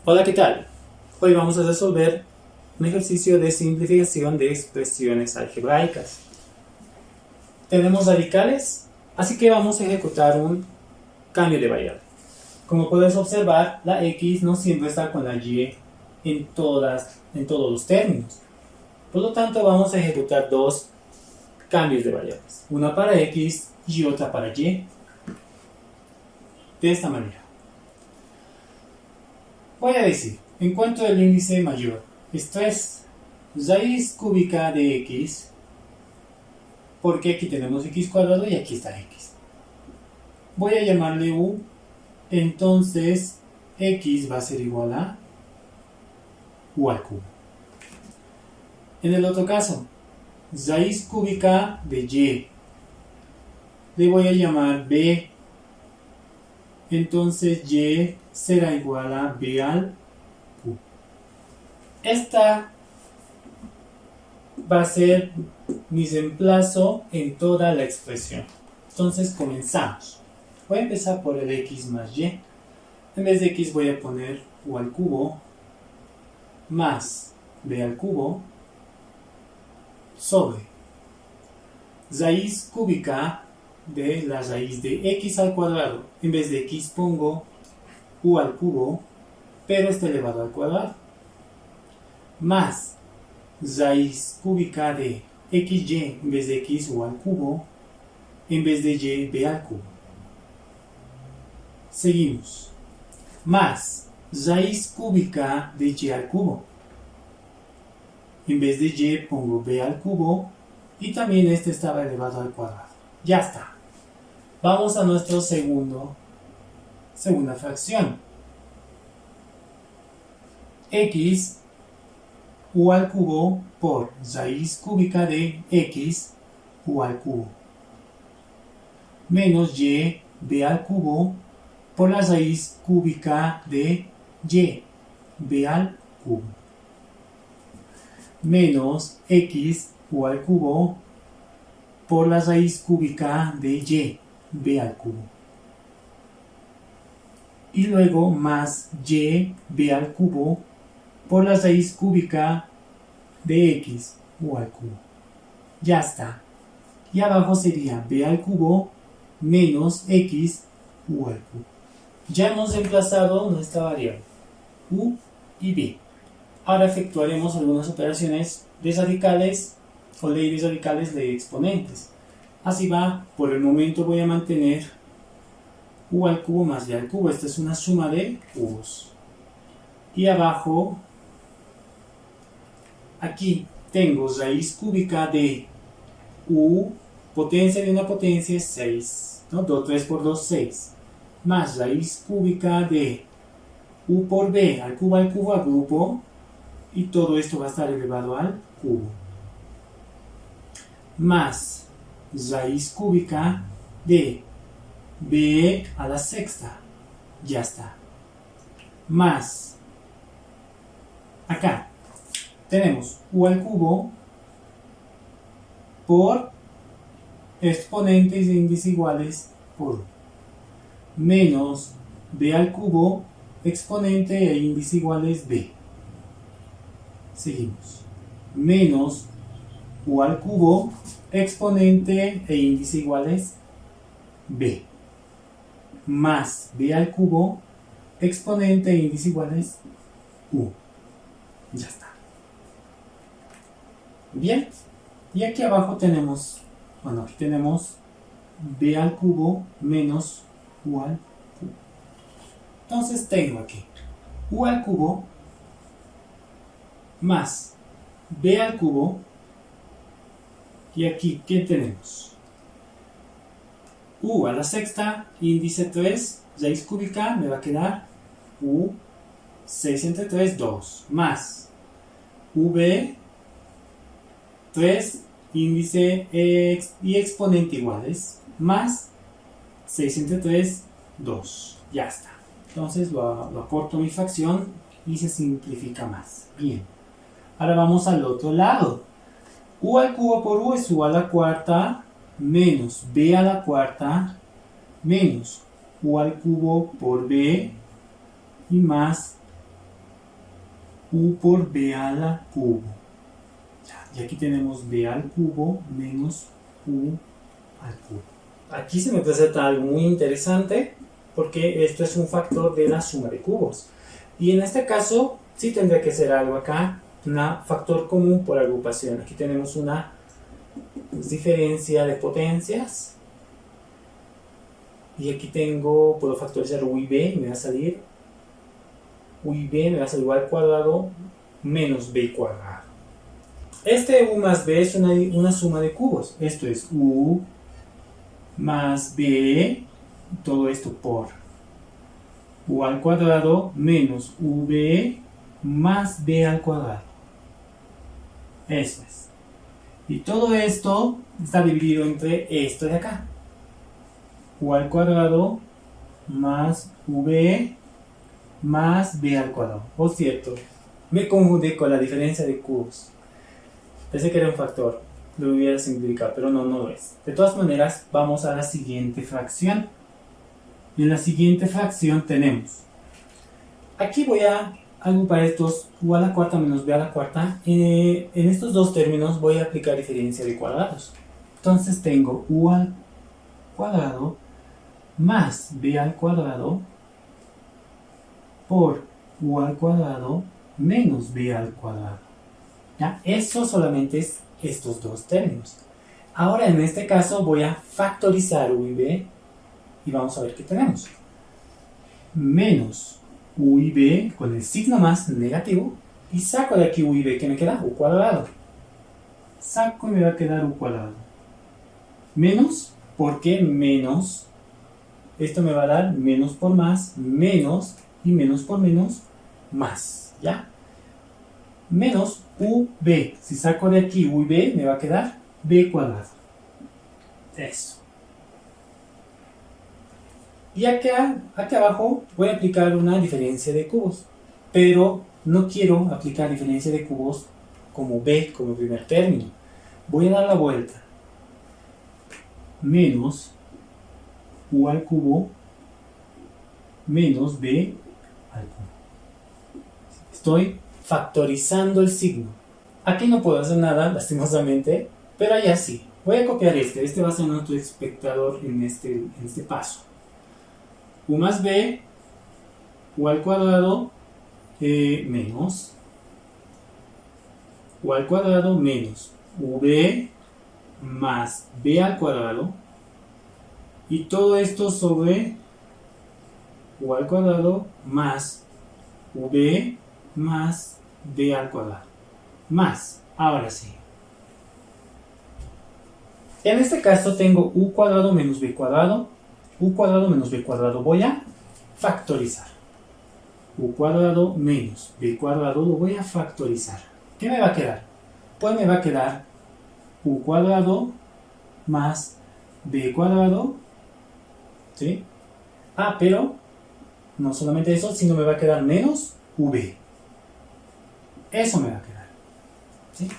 Hola, ¿qué tal? Hoy vamos a resolver un ejercicio de simplificación de expresiones algebraicas. Tenemos radicales, así que vamos a ejecutar un cambio de variable. Como puedes observar, la x no siempre está con la y en todos los términos. Por lo tanto, vamos a ejecutar dos cambios de variables. Una para x y otra para y. De esta manera. Voy a decir, encuentro el índice mayor. Esto es raíz cúbica de x, porque aquí tenemos x cuadrado y aquí está x. Voy a llamarle u, entonces x va a ser igual a u al cubo. En el otro caso, raíz cúbica de y, le voy a llamar b, entonces y será igual a b al cubo. Esta va a ser mi reemplazo en toda la expresión. Entonces comenzamos. Voy a empezar por el x más y. En vez de x voy a poner u al cubo más b al cubo sobre raíz cúbica de la raíz de x al cuadrado. En vez de x pongo u al cubo, pero está elevado al cuadrado, más raíz cúbica de xy, en vez de x u al cubo, en vez de y b al cubo. Seguimos, más raíz cúbica de y al cubo. En vez de y pongo b al cubo, y también este estaba elevado al cuadrado. Ya está. Vamos a nuestro segunda fracción. X u al cubo por raíz cúbica de x u al cubo menos y b al cubo por la raíz cúbica de y b al cubo menos x u al cubo por la raíz cúbica de y b al cubo y luego más y b al cubo por la raíz cúbica de x u al cubo. Ya está. Y abajo sería b al cubo menos x u al cubo. Ya hemos reemplazado nuestra variable u y b. Ahora efectuaremos algunas operaciones de radicales o leyes radicales de exponentes. Así va, por el momento voy a mantener u al cubo más b al cubo. Esta es una suma de cubos. Y abajo, aquí tengo raíz cúbica de u, potencia de una potencia es 6, ¿no? 3 por 2, 6. Más raíz cúbica de u por b al cubo agrupo, y todo esto va a estar elevado al cubo. Más raíz cúbica de b a la sexta. Ya está. Más, acá tenemos u al cubo por exponentes e índices iguales por 1 menos b al cubo exponente e índice iguales b. Seguimos. Menos u al cubo exponente e índice iguales b. Más b al cubo exponente e índice iguales u. Ya está. Bien. Y aquí abajo tenemos, aquí tenemos b al cubo menos u al cubo. Entonces tengo aquí u al cubo más b al cubo, y aquí, ¿qué tenemos? U a la sexta, índice 3, raíz cúbica, me va a quedar u, 6 entre 3, 2, más v, 3, índice y exponente iguales, más 6 entre 3, 2. Ya está. Entonces lo acorto mi fracción y se simplifica más. Bien. Ahora vamos al otro lado. U al cubo por u es u a la cuarta menos b a la cuarta menos u al cubo por b y más u por b a la cubo. Y aquí tenemos b al cubo menos u al cubo. Aquí se me presenta algo muy interesante porque esto es un factor de la suma de cubos. Y en este caso sí tendría que ser algo acá, un factor común por agrupación. Aquí tenemos una diferencia de potencias. Y aquí puedo factorizar u y b y me va a salir u y b me va a salir u al cuadrado menos b cuadrado. Este u más b es una suma de cubos. Esto es u más b, todo esto por u al cuadrado menos ub más b al cuadrado. Eso es. Y todo esto está dividido entre esto de acá. U al cuadrado más v más b al cuadrado. Por cierto, me confundí con la diferencia de cubos. Pensé que era un factor, lo hubiera simplificado, pero no lo es. De todas maneras, vamos a la siguiente fracción. Y en la siguiente fracción tenemos, aquí voy a agrupar estos u a la cuarta menos b a la cuarta. En estos dos términos voy a aplicar diferencia de cuadrados. Entonces tengo u al cuadrado más b al cuadrado por u al cuadrado menos b al cuadrado. ¿Ya? Eso solamente es estos dos términos. Ahora en este caso voy a factorizar u y b y vamos a ver qué tenemos. Menos u y b con el signo más negativo y saco de aquí u y b, ¿qué me queda? U cuadrado. Saco y me va a quedar u cuadrado. Menos, ¿por qué menos? Esto me va a dar menos por más, menos y menos por menos, más. ¿Ya? Menos ub. Si saco de aquí u y b, me va a quedar b cuadrado. Eso. Y acá abajo voy a aplicar una diferencia de cubos. Pero no quiero aplicar diferencia de cubos como b, como primer término. Voy a dar la vuelta. Menos u al cubo menos b al cubo. Estoy factorizando el signo. Aquí no puedo hacer nada, lastimosamente, pero allá sí. Voy a copiar este va a ser nuestro espectador en este paso. U más b, u al cuadrado menos u al cuadrado menos v más b al cuadrado, y todo esto sobre u al cuadrado más v más b al cuadrado. Más, ahora sí. En este caso tengo u cuadrado menos b cuadrado, u cuadrado menos b cuadrado. Voy a factorizar. U cuadrado menos b cuadrado lo voy a factorizar. ¿Qué me va a quedar? Pues me va a quedar u cuadrado más b cuadrado, ¿sí? Pero no solamente eso, sino me va a quedar menos v. Eso me va a quedar, ¿sí?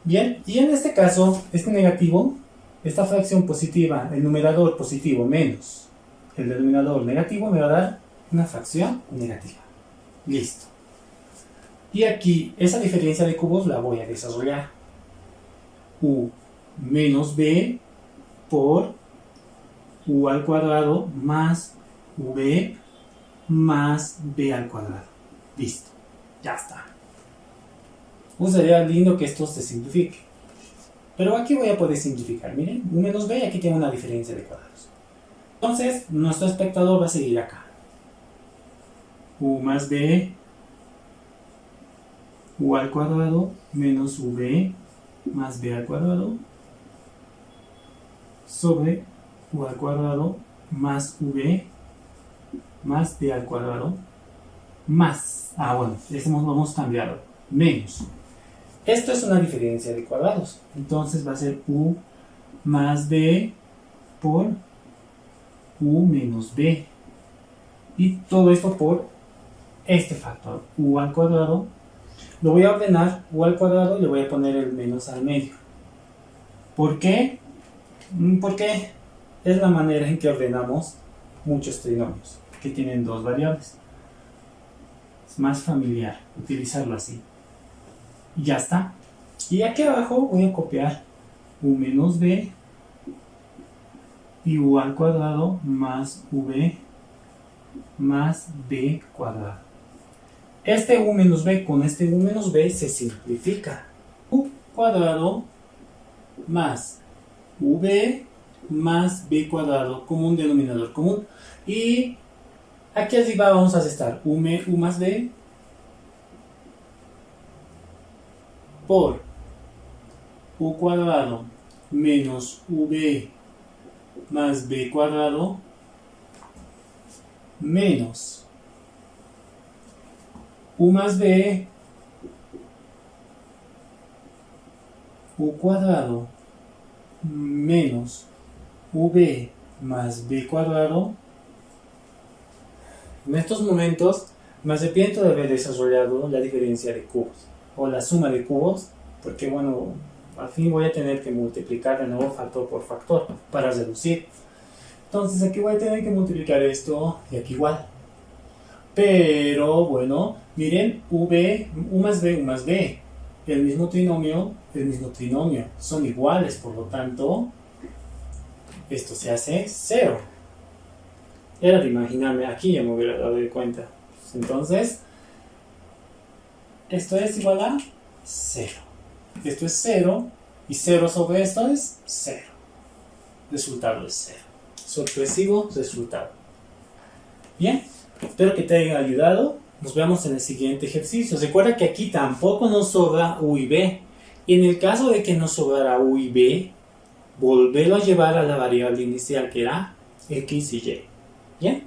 Bien, y en este caso, este negativo, esta fracción positiva, el numerador positivo menos el denominador negativo, me va a dar una fracción negativa. Listo. Y aquí, esa diferencia de cubos la voy a desarrollar. U menos b por u al cuadrado más v más b al cuadrado. Listo. Ya está. Sería lindo que esto se simplifique. Pero aquí voy a poder simplificar. Miren, u menos b y aquí tengo una diferencia de cuadrados. Entonces, nuestro espectador va a seguir acá. U más b, u al cuadrado menos v más b al cuadrado sobre u al cuadrado más v más b al cuadrado más, bueno, lo hemos cambiado, menos. Esto es una diferencia de cuadrados, entonces va a ser u más b por u menos b, y todo esto por este factor, u al cuadrado. Lo voy a ordenar u al cuadrado y le voy a poner el menos al medio. ¿Por qué? Porque es la manera en que ordenamos muchos trinomios que tienen dos variables. Es más familiar utilizarlo así. Y ya está. Y aquí abajo voy a copiar u menos b y u al cuadrado más v más b cuadrado. Este u menos b con este u menos b se simplifica. U cuadrado más v más b cuadrado como un denominador común. Y aquí arriba vamos a restar u más b por u cuadrado menos v más b cuadrado menos u más b u cuadrado menos v más b cuadrado. En estos momentos me arrepiento de haber desarrollado la diferencia de cubos o la suma de cubos, porque bueno, al fin voy a tener que multiplicar de nuevo factor por factor para reducir. Entonces aquí voy a tener que multiplicar esto y aquí igual. Pero bueno, miren, u más b, el mismo trinomio, son iguales, por lo tanto, esto se hace 0. Era de imaginarme, aquí ya me hubiera dado de cuenta. Entonces, esto es igual a 0. Esto es 0 y 0 sobre esto es 0. Resultado es 0. Sorpresivo resultado. Bien, espero que te haya ayudado. Nos vemos en el siguiente ejercicio. Recuerda que aquí tampoco nos sobra u y b. Y en el caso de que nos sobrara u y b, volverlo a llevar a la variable inicial que era x y y. Bien.